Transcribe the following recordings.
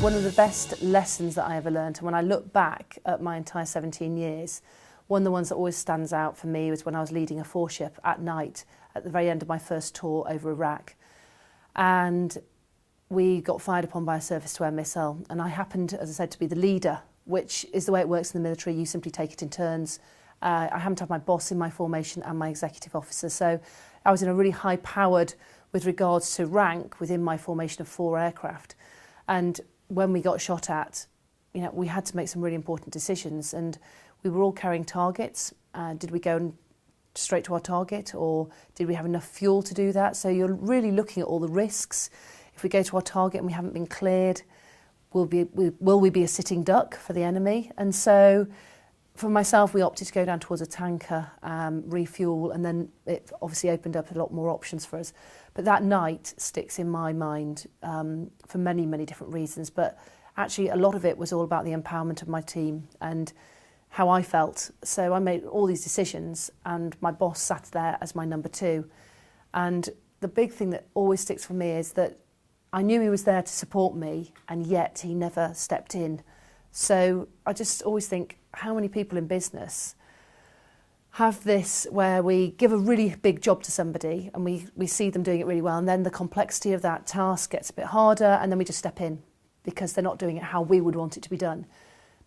One of the best lessons that I ever learned, and when I look back at my entire 17 years, one of the ones that always stands out for me was when I was leading a 4-ship at night at the very end of my first tour over Iraq. And we got fired upon by a surface-to-air missile, and I happened, as I said, to be the leader, which is the way it works in the military. You simply take it in turns. I happened to have my boss in my formation and my executive officer, so I was in a really high-powered with regards to rank within my formation of 4 aircraft. And when we got shot at, we had to make some really important decisions, and we were all carrying targets. Did we go straight to our target, or did we have enough fuel to do that? So you're really looking at all the risks. If we go to our target and we haven't been cleared, will we be a sitting duck for the enemy? And so for myself, we opted to go down towards a tanker, refuel, and then it obviously opened up a lot more options for us. But that night sticks in my mind for many, many different reasons. But actually, a lot of it was all about the empowerment of my team and how I felt. So I made all these decisions, and my boss sat there as my number 2. And the big thing that always sticks for me is that I knew he was there to support me, and yet he never stepped in. So I just always think, how many people in business have this where we give a really big job to somebody and we see them doing it really well, and then the complexity of that task gets a bit harder, and then we just step in because they're not doing it how we would want it to be done.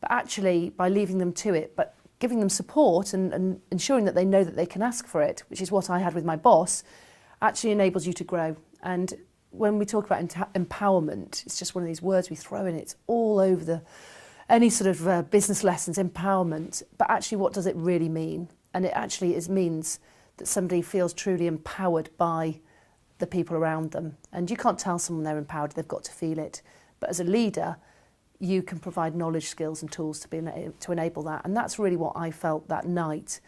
But actually, by leaving them to it, but giving them support and ensuring that they know that they can ask for it, which is what I had with my boss, actually enables you to grow. And when we talk about empowerment, it's just one of these words we throw in. It's all over any sort of business lessons, empowerment. But actually, what does it really mean? And it actually means that somebody feels truly empowered by the people around them. And you can't tell someone they're empowered, they've got to feel it. But as a leader, you can provide knowledge, skills and tools to enable that. And that's really what I felt that night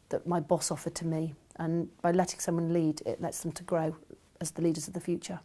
that my boss offered to me. And by letting someone lead, it lets them to grow as the leaders of the future.